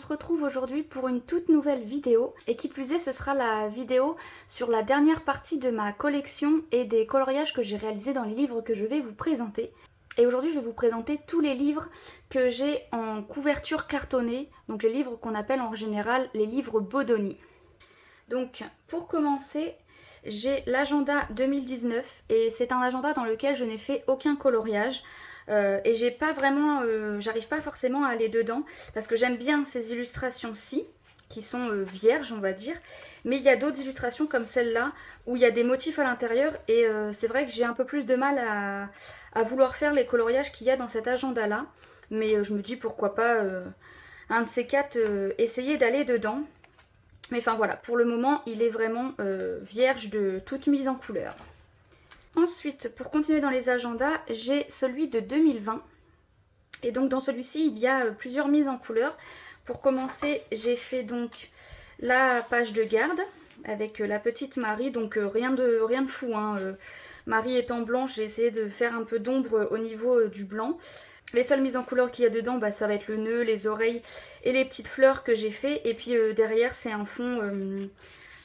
se retrouve aujourd'hui pour une toute nouvelle vidéo et qui plus est ce sera la vidéo sur la dernière partie de ma collection et des coloriages que j'ai réalisés dans les livres que je vais vous présenter. Et aujourd'hui je vais vous présenter tous les livres que j'ai en couverture cartonnée, donc les livres qu'on appelle en général les livres Bodoni. Donc pour commencer, j'ai l'agenda 2019 et c'est un agenda dans lequel je n'ai fait aucun coloriage. Et j'ai pas vraiment, j'arrive pas forcément à aller dedans parce que j'aime bien ces illustrations-ci qui sont vierges on va dire, mais il y a d'autres illustrations comme celle-là où il y a des motifs à l'intérieur et c'est vrai que j'ai un peu plus de mal à vouloir faire les coloriages qu'il y a dans cet agenda-là, mais je me dis pourquoi pas un de ces quatre essayer d'aller dedans. Mais enfin voilà, pour le moment il est vraiment vierge de toute mise en couleur. Ensuite, pour continuer dans les agendas, j'ai celui de 2020. Et donc dans celui-ci, il y a plusieurs mises en couleur. Pour commencer, j'ai fait donc la page de garde avec la petite Marie. Donc rien de fou, hein. Marie étant blanche, j'ai essayé de faire un peu d'ombre au niveau du blanc. Les seules mises en couleur qu'il y a dedans, ça va être le nœud, les oreilles et les petites fleurs que j'ai fait. Et puis derrière, c'est un fond,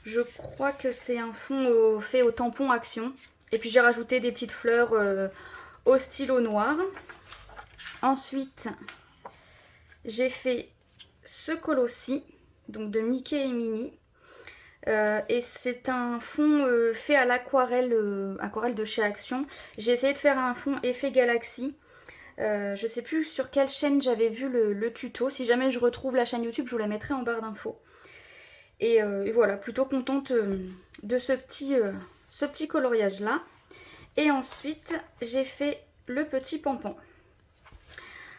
je crois que c'est un fond fait au tampon Action. Et puis j'ai rajouté des petites fleurs au stylo noir. Ensuite, j'ai fait ce colosse-ci, donc de Mickey et Minnie. Et c'est un fond fait à l'aquarelle aquarelle de chez Action. J'ai essayé de faire un fond effet galaxie. Je sais plus sur quelle chaîne j'avais vu le tuto. Si jamais je retrouve la chaîne YouTube, je vous la mettrai en barre d'infos. Et voilà, plutôt contente de ce petit coloriage là. Et ensuite j'ai fait le petit pampan.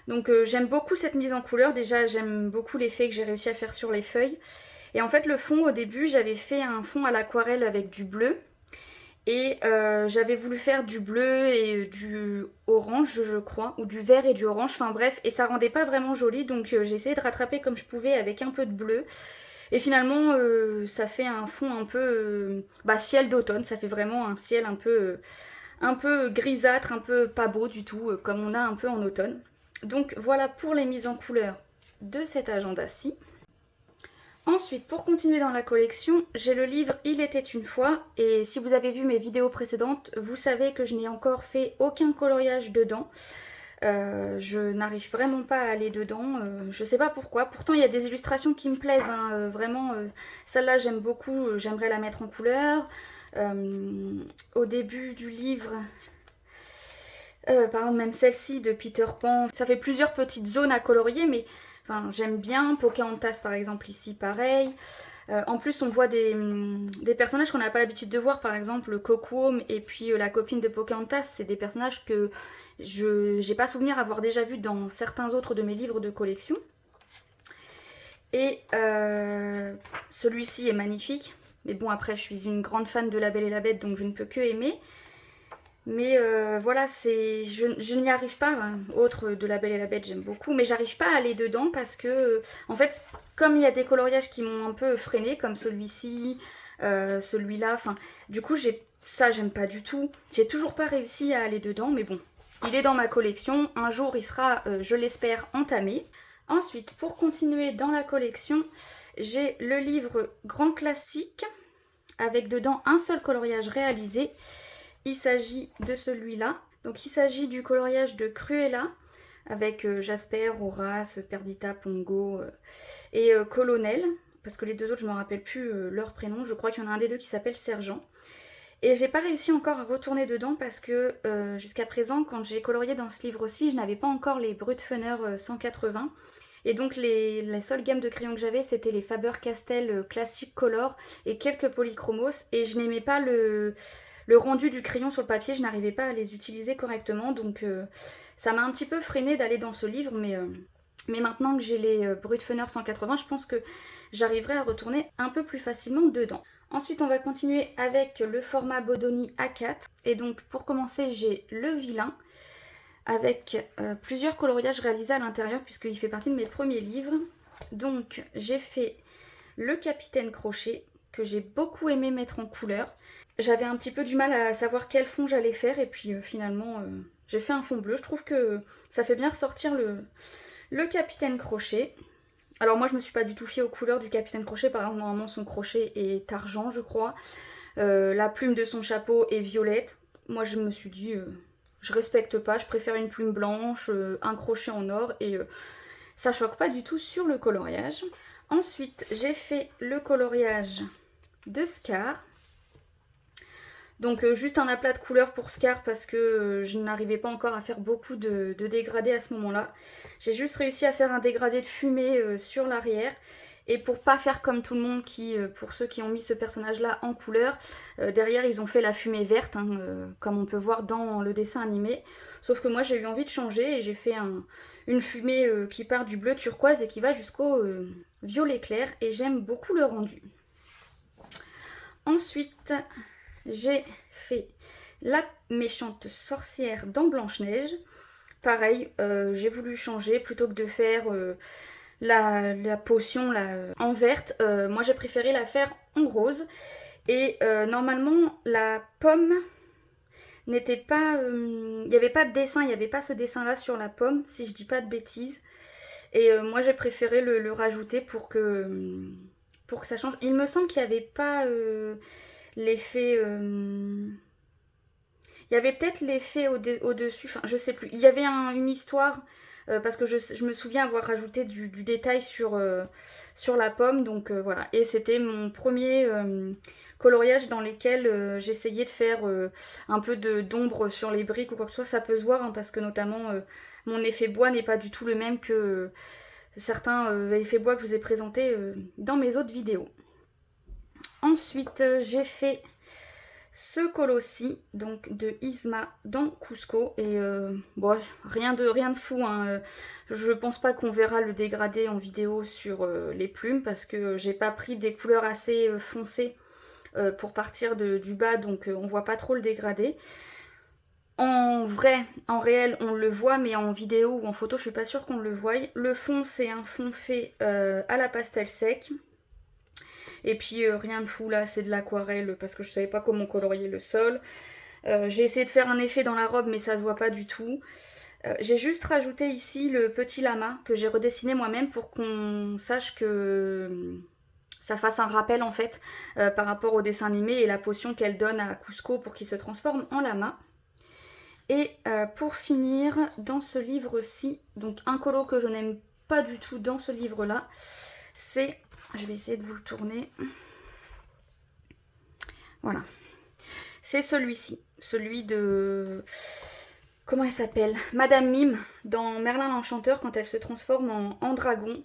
Donc j'aime beaucoup cette mise en couleur. Déjà j'aime beaucoup l'effet que j'ai réussi à faire sur les feuilles. Et en fait le fond au début j'avais fait un fond à l'aquarelle avec du bleu. Et j'avais voulu faire du bleu et du orange je crois. Ou du vert et du orange, enfin bref. Et ça rendait pas vraiment joli, donc j'ai essayé de rattraper comme je pouvais avec un peu de bleu. Et finalement ça fait un fond un peu ciel d'automne. Ça fait vraiment un ciel un peu grisâtre, un peu pas beau du tout, comme on a un peu en automne. Donc voilà pour les mises en couleur de cet agenda-ci. Ensuite, pour continuer dans la collection, j'ai le livre Il était une fois, et si vous avez vu mes vidéos précédentes, vous savez que je n'ai encore fait aucun coloriage dedans. Je n'arrive vraiment pas à aller dedans, je sais pas pourquoi. Pourtant il y a des illustrations qui me plaisent, hein, vraiment, celle-là j'aime beaucoup, j'aimerais la mettre en couleur. Au début du livre, par exemple même celle-ci de Peter Pan, ça fait plusieurs petites zones à colorier, mais enfin, j'aime bien. Pocahontas par exemple ici pareil. En plus on voit des personnages qu'on n'a pas l'habitude de voir, par exemple Coco et puis la copine de Pocahontas, c'est des personnages que je n'ai pas souvenir avoir déjà vu dans certains autres de mes livres de collection. Et celui-ci est magnifique, mais bon après je suis une grande fan de La Belle et la Bête donc je ne peux que aimer. Mais voilà, je n'y arrive pas, hein. Autre de La Belle et la Bête j'aime beaucoup, mais j'arrive pas à aller dedans parce que en fait comme il y a des coloriages qui m'ont un peu freiné comme celui-ci, celui-là, enfin du coup ça j'aime pas du tout. J'ai toujours pas réussi à aller dedans, mais bon, il est dans ma collection, un jour il sera, je l'espère, entamé. Ensuite, pour continuer dans la collection, j'ai le livre Grand Classique avec dedans un seul coloriage réalisé. Il s'agit de celui-là. Donc il s'agit du coloriage de Cruella avec Jasper, Horace, Perdita, Pongo et Colonel. Parce que les deux autres, je ne me rappelle plus leur prénom. Je crois qu'il y en a un des deux qui s'appelle Sergent. Et j'ai pas réussi encore à retourner dedans parce que jusqu'à présent, quand j'ai colorié dans ce livre-ci, je n'avais pas encore les Brutfunner 180. Et donc la seule gamme de crayons que j'avais, c'était les Faber-Castell Classic Color et quelques polychromos. Et je n'aimais pas le rendu du crayon sur le papier, je n'arrivais pas à les utiliser correctement. Donc ça m'a un petit peu freiné d'aller dans ce livre. Mais maintenant que j'ai les Brutfunner 180, je pense que j'arriverai à retourner un peu plus facilement dedans. Ensuite, on va continuer avec le format Bodoni A4. Et donc, pour commencer, j'ai le vilain avec plusieurs coloriages réalisés à l'intérieur puisqu'il fait partie de mes premiers livres. Donc, j'ai fait le Capitaine Crochet que j'ai beaucoup aimé mettre en couleur. J'avais un petit peu du mal à savoir quel fond j'allais faire et puis finalement, j'ai fait un fond bleu. Je trouve que ça fait bien ressortir le Capitaine Crochet. Alors moi je me suis pas du tout fiée aux couleurs du Capitaine Crochet, par exemple normalement son crochet est argent je crois. La plume de son chapeau est violette. Moi je me suis dit, je respecte pas, je préfère une plume blanche, un crochet en or et ça choque pas du tout sur le coloriage. Ensuite j'ai fait le coloriage de Scar. Donc juste un aplat de couleurs pour Scar parce que je n'arrivais pas encore à faire beaucoup de dégradés à ce moment-là. J'ai juste réussi à faire un dégradé de fumée sur l'arrière. Et pour pas faire comme tout le monde, pour ceux qui ont mis ce personnage-là en couleur, derrière ils ont fait la fumée verte, hein, comme on peut voir dans le dessin animé. Sauf que moi j'ai eu envie de changer et j'ai fait une fumée qui part du bleu turquoise et qui va jusqu'au violet clair. Et j'aime beaucoup le rendu. Ensuite, j'ai fait la méchante sorcière dans Blanche-Neige. Pareil, j'ai voulu changer plutôt que de faire la potion là, en verte. Moi j'ai préféré la faire en rose. Et normalement la pomme n'était pas... Il n'y avait pas de dessin, il n'y avait pas ce dessin là sur la pomme, si je dis pas de bêtises. Et moi j'ai préféré le rajouter pour que ça change. Il me semble qu'il n'y avait pas l'effet... Il y avait peut-être l'effet au-dessus, enfin je sais plus. Il y avait une histoire, parce que je me souviens avoir rajouté du détail sur la pomme, donc voilà. Et c'était mon premier coloriage dans lequel j'essayais de faire un peu d'ombre sur les briques ou quoi que ce soit. Ça peut se voir, hein, parce que notamment mon effet bois n'est pas du tout le même que certains effets bois que je vous ai présentés dans mes autres vidéos. Ensuite, j'ai fait ce col-ci, donc de Isma dans Cusco, et bon, rien de fou, hein. Je pense pas qu'on verra le dégradé en vidéo sur les plumes, parce que j'ai pas pris des couleurs assez foncées pour partir du bas, donc on voit pas trop le dégradé. En vrai, en réel, on le voit, mais en vidéo ou en photo, je suis pas sûre qu'on le voie. Le fond, c'est un fond fait à la pastel sec. Et puis rien de fou là, c'est de l'aquarelle parce que je savais pas comment colorier le sol. J'ai essayé de faire un effet dans la robe mais ça se voit pas du tout. J'ai juste rajouté ici le petit lama que j'ai redessiné moi-même pour qu'on sache que ça fasse un rappel en fait par rapport au dessin animé et la potion qu'elle donne à Cusco pour qu'il se transforme en lama. Et pour finir, dans ce livre-ci, donc un colo que je n'aime pas du tout dans ce livre-là, c'est... Je vais essayer de vous le tourner. Voilà. C'est celui-ci. Celui de... Comment elle s'appelle? Madame Mime dans Merlin l'Enchanteur quand elle se transforme en dragon.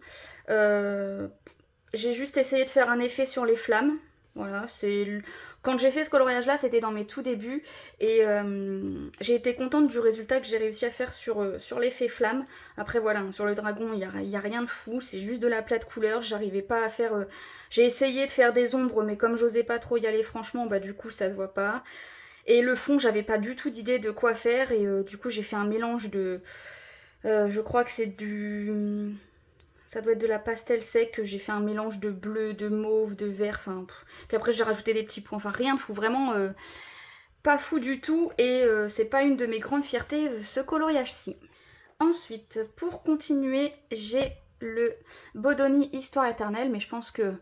J'ai juste essayé de faire un effet sur les flammes. Voilà, c'est... Quand j'ai fait ce coloriage-là, c'était dans mes tout débuts. Et j'ai été contente du résultat que j'ai réussi à faire sur l'effet flamme. Après voilà, sur le dragon, il n'y a rien de fou. C'est juste de l'aplat de couleurs. J'arrivais pas à faire... J'ai essayé de faire des ombres, mais comme j'osais pas trop y aller franchement, bah du coup ça se voit pas. Et le fond, j'avais pas du tout d'idée de quoi faire. Et du coup, j'ai fait un mélange de... je crois que c'est du... Ça doit être de la pastel sec, j'ai fait un mélange de bleu, de mauve, de vert, enfin... Puis après j'ai rajouté des petits points, enfin rien de fou, vraiment pas fou du tout. Et c'est pas une de mes grandes fiertés, ce coloriage-ci. Ensuite, pour continuer, j'ai le Bodoni Histoire éternelle, mais je pense que,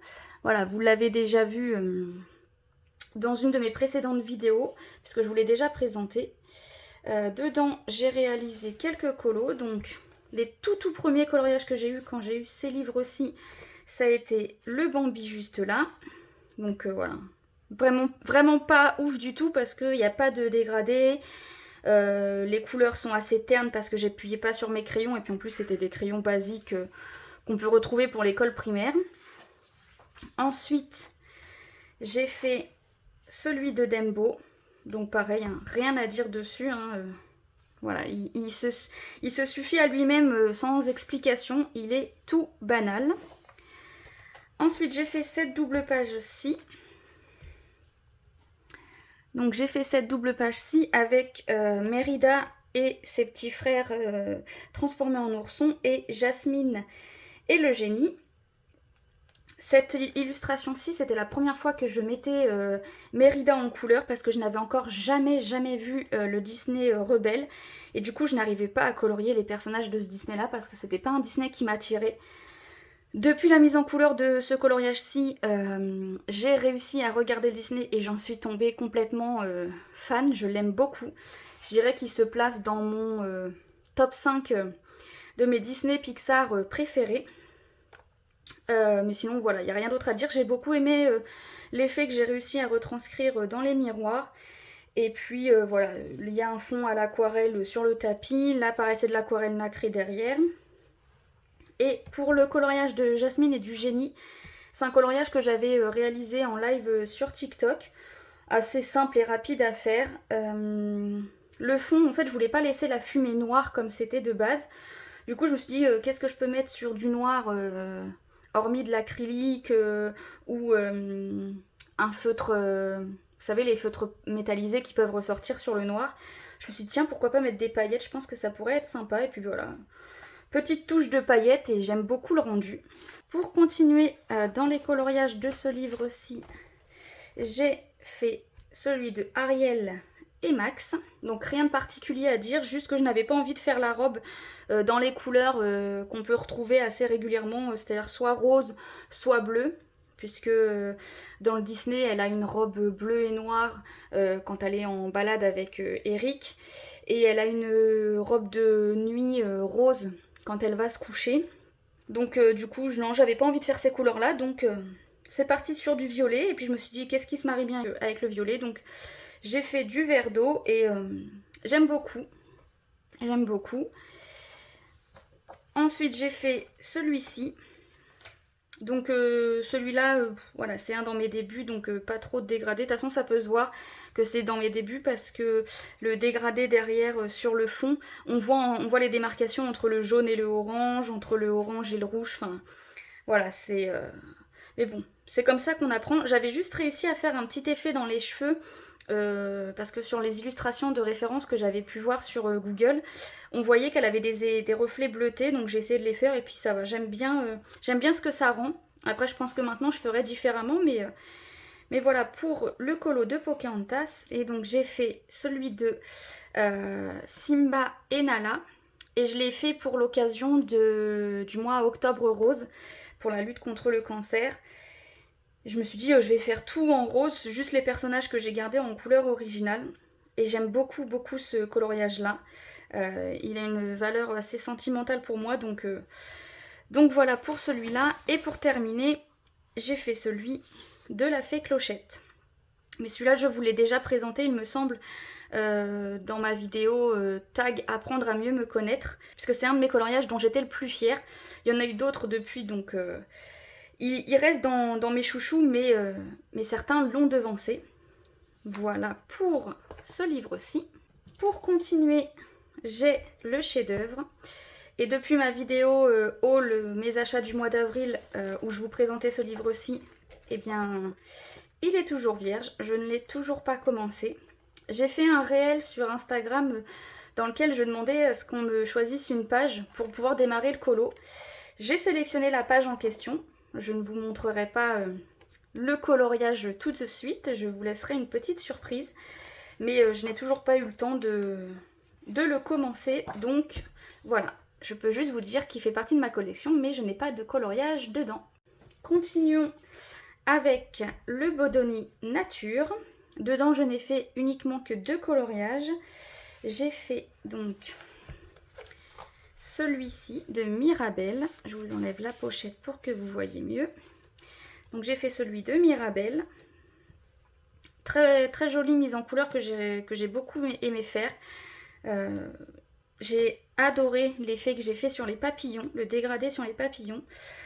voilà, vous l'avez déjà vu dans une de mes précédentes vidéos, puisque je vous l'ai déjà présenté. Dedans, j'ai réalisé quelques colos, donc... Les tout premiers coloriages que j'ai eu quand j'ai eu ces livres-ci, ça a été le Bambi juste là. Donc voilà, vraiment pas ouf du tout parce qu'il n'y a pas de dégradé. Les couleurs sont assez ternes parce que j'appuyais pas sur mes crayons et puis en plus c'était des crayons basiques qu'on peut retrouver pour l'école primaire. Ensuite, j'ai fait celui de Dembo. Donc pareil, hein, rien à dire dessus, hein, voilà, il se suffit à lui-même sans explication, il est tout banal. Ensuite, j'ai fait cette double page-ci. Donc j'ai fait cette double page-ci avec Mérida et ses petits frères transformés en oursons et Jasmine et le génie. Cette illustration-ci, c'était la première fois que je mettais Mérida en couleur parce que je n'avais encore jamais vu le Disney Rebelle. Et du coup, je n'arrivais pas à colorier les personnages de ce Disney-là parce que c'était pas un Disney qui m'attirait. Depuis la mise en couleur de ce coloriage-ci, j'ai réussi à regarder le Disney et j'en suis tombée complètement fan, je l'aime beaucoup. Je dirais qu'il se place dans mon top 5 de mes Disney Pixar préférés. Mais sinon voilà, il n'y a rien d'autre à dire. J'ai beaucoup aimé l'effet que j'ai réussi à retranscrire dans les miroirs. Et puis voilà, il y a un fond à l'aquarelle sur le tapis. Là pareil c'est de l'aquarelle nacrée derrière. Et pour le coloriage de Jasmine et du génie, c'est un coloriage que j'avais réalisé en live sur TikTok. Assez simple et rapide à faire. Le fond, en fait, je voulais pas laisser la fumée noire comme c'était de base. Du coup, je me suis dit, qu'est-ce que je peux mettre sur du noir, hormis de l'acrylique ou un feutre, vous savez, les feutres métallisés qui peuvent ressortir sur le noir. Je me suis dit, tiens, pourquoi pas mettre des paillettes, je pense que ça pourrait être sympa. Et puis voilà, petite touche de paillettes et j'aime beaucoup le rendu. Pour continuer dans les coloriages de ce livre-ci, j'ai fait celui de Ariel et Max. Donc rien de particulier à dire, juste que je n'avais pas envie de faire la robe dans les couleurs qu'on peut retrouver assez régulièrement, c'est-à-dire soit rose, soit bleu. Puisque dans le Disney, elle a une robe bleue et noire quand elle est en balade avec Eric. Et elle a une robe de nuit rose quand elle va se coucher. Donc du coup, non, j'avais pas envie de faire ces couleurs-là, donc c'est parti sur du violet. Et puis je me suis dit, qu'est-ce qui se marie bien avec le violet? Donc j'ai fait du vert d'eau et j'aime beaucoup. J'aime beaucoup. Ensuite, j'ai fait celui-ci. Donc celui-là, voilà, c'est un dans mes débuts, donc pas trop de dégradé. De toute façon, ça peut se voir que c'est dans mes débuts parce que le dégradé derrière sur le fond, on voit les démarcations entre le jaune et le orange, entre le orange et le rouge. Enfin, voilà, c'est... Mais bon, c'est comme ça qu'on apprend. J'avais juste réussi à faire un petit effet dans les cheveux. Parce que sur les illustrations de référence que j'avais pu voir sur Google, on voyait qu'elle avait des reflets bleutés, donc j'ai essayé de les faire et puis ça va, j'aime bien ce que ça rend. Après je pense que maintenant je ferai différemment, mais voilà pour le colo de Pocahontas. Et donc j'ai fait celui de Simba et Nala, et je l'ai fait pour l'occasion du mois Octobre Rose, pour la lutte contre le cancer. Je me suis dit, je vais faire tout en rose, juste les personnages que j'ai gardés en couleur originale. Et j'aime beaucoup, beaucoup ce coloriage-là. Il a une valeur assez sentimentale pour moi, donc voilà pour celui-là. Et pour terminer, j'ai fait celui de la fée Clochette. Mais celui-là, je vous l'ai déjà présenté, il me semble, dans ma vidéo tag apprendre à mieux me connaître, puisque c'est un de mes coloriages dont j'étais le plus fière. Il y en a eu d'autres depuis, donc... il reste dans mes chouchous, mais certains l'ont devancé. Voilà pour ce livre-ci. Pour continuer, j'ai le chef-d'œuvre. Et depuis ma vidéo haul mes achats du mois d'avril, où je vous présentais ce livre-ci, eh bien, il est toujours vierge. Je ne l'ai toujours pas commencé. J'ai fait un réel sur Instagram dans lequel je demandais à ce qu'on me choisisse une page pour pouvoir démarrer le colo. J'ai sélectionné la page en question. Je ne vous montrerai pas le coloriage tout de suite, je vous laisserai une petite surprise. Mais je n'ai toujours pas eu le temps de le commencer, donc voilà. Je peux juste vous dire qu'il fait partie de ma collection, mais je n'ai pas de coloriage dedans. Continuons avec le Bodoni Nature. Dedans, je n'ai fait uniquement que 2 coloriages. J'ai fait donc... celui-ci de Mirabelle. Je vous enlève la pochette pour que vous voyez mieux. Donc j'ai fait celui de Mirabelle. Très, très jolie mise en couleur que j'ai beaucoup aimé faire. J'ai adoré l'effet que j'ai fait sur les papillons, le dégradé sur les papillons.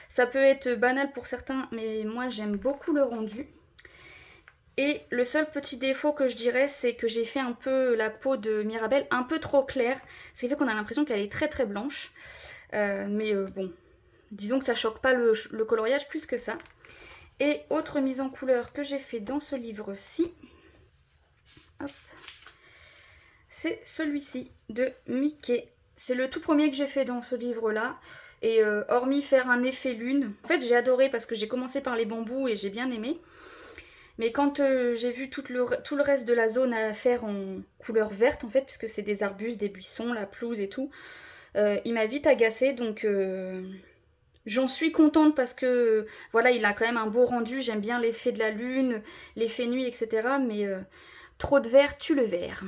Ça peut être banal pour certains, mais moi j'aime beaucoup le rendu. Et le seul petit défaut que je dirais, c'est que j'ai fait un peu la peau de Mirabelle un peu trop claire. Ce qui fait qu'on a l'impression qu'elle est très très blanche. Mais bon, disons que ça choque pas le coloriage plus que ça. Et autre mise en couleur que j'ai fait dans ce livre-ci, c'est celui-ci de Mickey. C'est le tout premier que j'ai fait dans ce livre-là. Et hormis faire un effet lune, en fait j'ai adoré parce que j'ai commencé par les bambous et j'ai bien aimé. Mais quand j'ai vu tout le reste de la zone à faire en couleur verte, en fait, puisque c'est des arbustes, des buissons, la pelouse et tout, il m'a vite agacée, donc je J'en suis contente parce que voilà, il a quand même un beau rendu. J'aime bien l'effet de la lune, l'effet nuit, etc. Mais trop de vert tue le vert.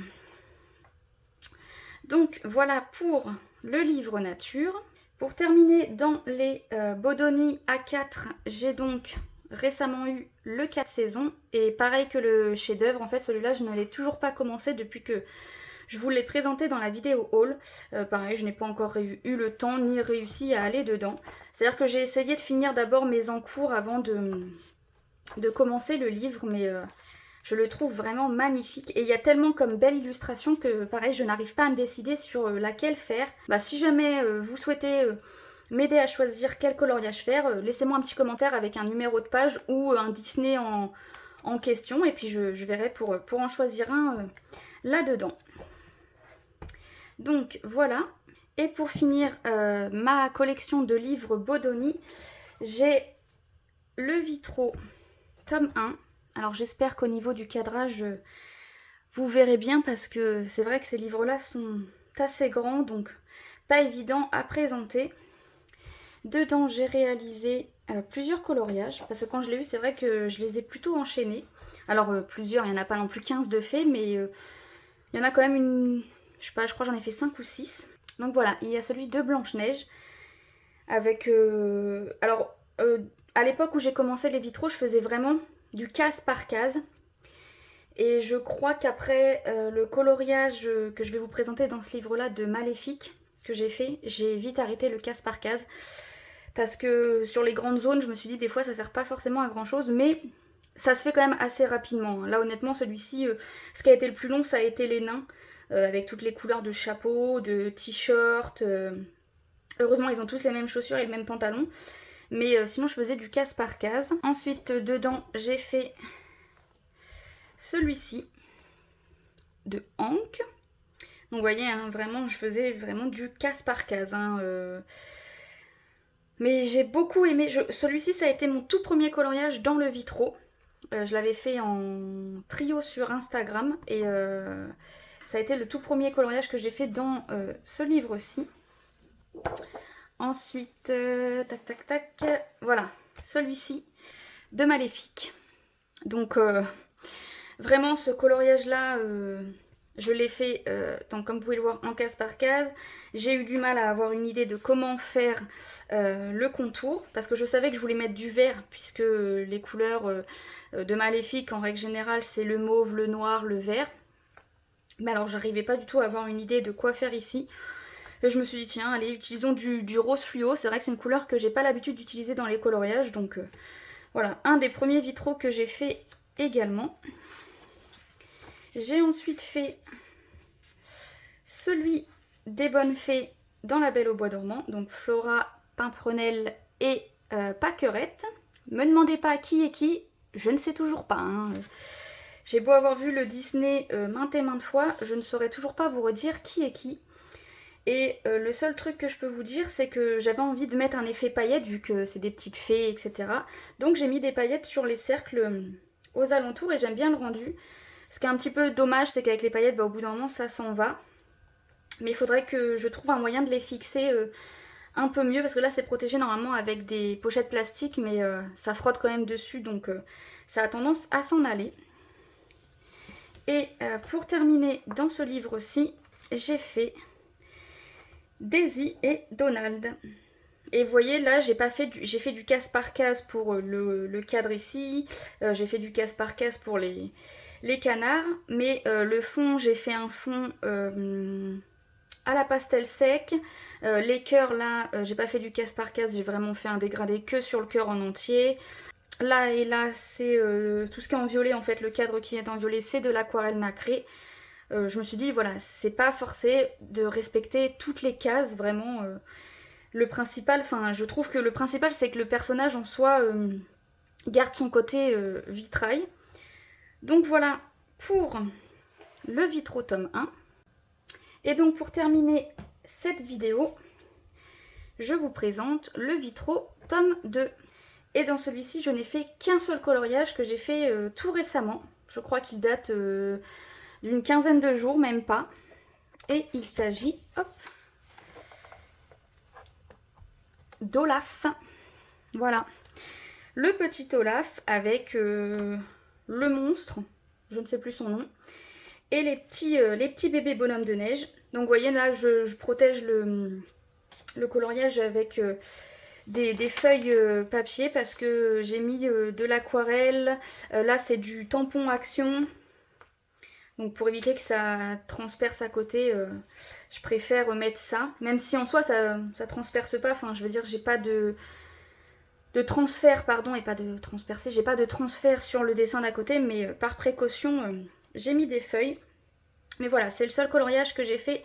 Donc voilà pour le livre nature. Pour terminer, dans les Bodoni A4, j'ai donc récemment eu le 4 saisons. Et pareil que le chef-d'œuvre, en fait, celui-là, je ne l'ai toujours pas commencé depuis que je vous l'ai présenté dans la vidéo haul. Pareil, je n'ai pas encore eu le temps ni réussi à aller dedans. C'est-à-dire que j'ai essayé de finir d'abord mes encours avant de commencer le livre, mais je le trouve vraiment magnifique. Et il y a tellement comme belle illustration que pareil, je n'arrive pas à me décider sur laquelle faire. Bah, si jamais vous souhaitez m'aider à choisir quel coloriage faire, laissez-moi un petit commentaire avec un numéro de page ou un Disney en question. Et puis je verrai pour en choisir un là-dedans. Donc voilà, et pour finir ma collection de livres Bodoni, j'ai le Vitro tome 1. Alors j'espère qu'au niveau du cadrage, vous verrez bien parce que c'est vrai que ces livres-là sont assez grands, donc pas évident à présenter. Dedans, j'ai réalisé plusieurs coloriages, parce que quand je l'ai eu, c'est vrai que je les ai plutôt enchaînés. Alors plusieurs, il n'y en a pas non plus 15 de fait, mais il y en a quand même une... Je sais pas, je crois que j'en ai fait 5 ou 6. Donc voilà, il y a celui de Blanche-Neige. Avec... à l'époque où j'ai commencé les vitraux, je faisais vraiment du case par case. Et je crois qu'après le coloriage que je vais vous présenter dans ce livre-là de Maléfique que j'ai fait, j'ai vite arrêté le case par case. Parce que sur les grandes zones, je me suis dit des fois ça sert pas forcément à grand chose, mais ça se fait quand même assez rapidement. Là honnêtement, celui-ci, ce qui a été le plus long, ça a été les nains. Avec toutes les couleurs de chapeau, de t-shirt. Heureusement, ils ont tous les mêmes chaussures et le même pantalon. Mais sinon, je faisais du case par case. Ensuite, dedans, j'ai fait celui-ci de Hank. Donc, vous voyez, hein, vraiment, je faisais vraiment du case par case. Hein, Mais j'ai beaucoup aimé. Celui-ci, ça a été mon tout premier coloriage dans le Vitro. Je l'avais fait en trio sur Instagram. Et... ça a été le tout premier coloriage que j'ai fait dans ce livre-ci. Ensuite, tac tac tac, voilà, celui-ci de Maléfique. Donc vraiment ce coloriage-là, je l'ai fait, donc comme vous pouvez le voir, en case par case. J'ai eu du mal à avoir une idée de comment faire le contour, parce que je savais que je voulais mettre du vert, puisque les couleurs de Maléfique, en règle générale, c'est le mauve, le noir, le vert. Mais alors j'arrivais pas du tout à avoir une idée de quoi faire ici. Et je me suis dit tiens allez utilisons du rose fluo. C'est vrai que c'est une couleur que j'ai pas l'habitude d'utiliser dans les coloriages. Donc voilà, un des premiers vitraux que j'ai fait également. J'ai ensuite fait celui des bonnes fées dans La Belle au Bois dormant. Donc Flora, Pimprenelle et Pâquerette. Me demandez pas qui est qui, je ne sais toujours pas. Hein. J'ai beau avoir vu le Disney maintes et maintes fois, je ne saurais toujours pas vous redire qui est qui. Et le seul truc que je peux vous dire, c'est que j'avais envie de mettre un effet paillettes, vu que c'est des petites fées, etc. Donc j'ai mis des paillettes sur les cercles aux alentours et j'aime bien le rendu. Ce qui est un petit peu dommage, c'est qu'avec les paillettes, bah, au bout d'un moment, ça s'en va. Mais il faudrait que je trouve un moyen de les fixer un peu mieux, parce que là, c'est protégé normalement avec des pochettes plastiques, mais ça frotte quand même dessus, donc ça a tendance à s'en aller. Et pour terminer dans ce livre-ci, j'ai fait Daisy et Donald. Et vous voyez là, j'ai fait du case par case pour le cadre ici, j'ai fait du case par case pour les canards, mais le fond, j'ai fait un fond à la pastel sec. Les cœurs là, j'ai pas fait du case par case, j'ai vraiment fait un dégradé que sur le cœur en entier. Là et là, c'est tout ce qui est en violet, en fait, le cadre qui est en violet, c'est de l'aquarelle nacrée. Je me suis dit, voilà, c'est pas forcé de respecter toutes les cases, vraiment. Le principal, enfin, je trouve que le principal, c'est que le personnage en soi garde son côté vitrail. Donc voilà, pour le Vitro tome 1. Et donc pour terminer cette vidéo, je vous présente le Vitro tome 2. Et dans celui-ci, je n'ai fait qu'un seul coloriage que j'ai fait tout récemment. Je crois qu'il date d'une quinzaine de jours, même pas. Et il s'agit, hop, d'Olaf. Voilà. Le petit Olaf avec le monstre, je ne sais plus son nom, et les petits bébés bonhommes de neige. Donc vous voyez là, je protège le coloriage avec des feuilles papier parce que j'ai mis de l'aquarelle. Là c'est du tampon action. Donc pour éviter que ça transperce à côté, je préfère mettre ça. Même si en soi ça transperce pas, enfin je veux dire j'ai pas de transfert, pardon, et pas de transpercer, j'ai pas de transfert sur le dessin d'à côté, mais par précaution j'ai mis des feuilles. Mais voilà, c'est le seul coloriage que j'ai fait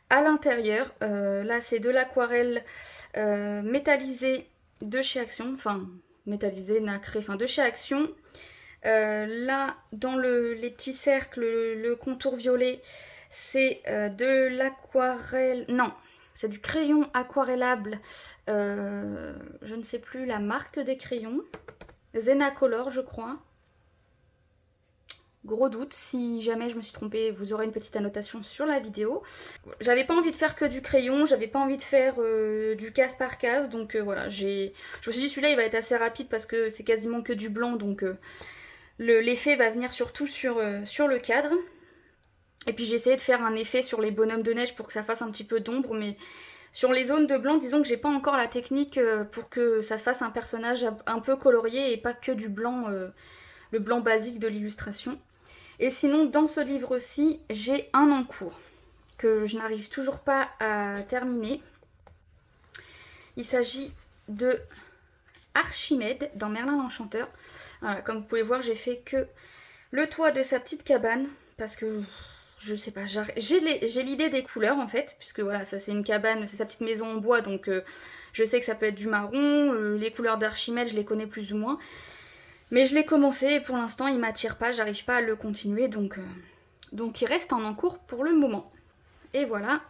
à l'intérieur. Là c'est de l'aquarelle métallisée de chez Action, enfin métallisée, nacrée, enfin de chez Action. Là, dans les petits cercles, le contour violet, c'est de l'aquarelle... Non, c'est du crayon aquarellable. Je ne sais plus la marque des crayons. Zenacolor, je crois. Gros doute, si jamais je me suis trompée, vous aurez une petite annotation sur la vidéo. J'avais pas envie de faire que du crayon, j'avais pas envie de faire du case par case, donc voilà, je me suis dit celui-là il va être assez rapide parce que c'est quasiment que du blanc, donc l'effet va venir surtout sur le cadre. Et puis j'ai essayé de faire un effet sur les bonhommes de neige pour que ça fasse un petit peu d'ombre, mais sur les zones de blanc, disons que j'ai pas encore la technique pour que ça fasse un personnage un peu colorié et pas que du blanc, le blanc basique de l'illustration. Et sinon, dans ce livre-ci, j'ai un en cours que je n'arrive toujours pas à terminer. Il s'agit de Archimède dans Merlin l'Enchanteur. Voilà, comme vous pouvez voir, j'ai fait que le toit de sa petite cabane parce que je sais pas, j'ai l'idée des couleurs en fait, puisque voilà, ça c'est une cabane, c'est sa petite maison en bois, donc je sais que ça peut être du marron, les couleurs d'Archimède je les connais plus ou moins. Mais je l'ai commencé et pour l'instant il m'attire pas, j'arrive pas à le continuer, donc il reste en cours pour le moment. Et voilà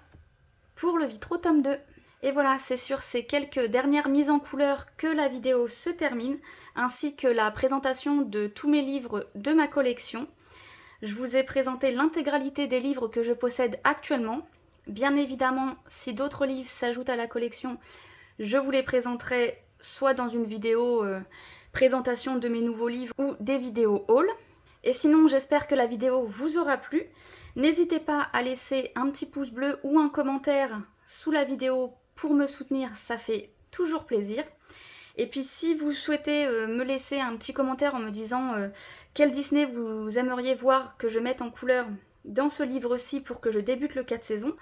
pour le Vitro tome 2. Et voilà, c'est sur ces quelques dernières mises en couleur que la vidéo se termine, ainsi que la présentation de tous mes livres de ma collection. Je vous ai présenté l'intégralité des livres que je possède actuellement. Bien évidemment, si d'autres livres s'ajoutent à la collection, je vous les présenterai soit dans une vidéo présentation de mes nouveaux livres ou des vidéos haul. Et sinon, j'espère que la vidéo vous aura plu. N'hésitez pas à laisser un petit pouce bleu ou un commentaire sous la vidéo pour me soutenir, ça fait toujours plaisir. Et puis si vous souhaitez me laisser un petit commentaire en me disant quel Disney vous aimeriez voir que je mette en couleur dans ce livre-ci pour que je débute le 4 saisons,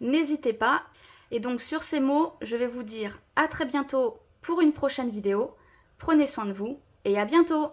n'hésitez pas. Et donc sur ces mots, je vais vous dire à très bientôt pour une prochaine vidéo. Prenez soin de vous et à bientôt!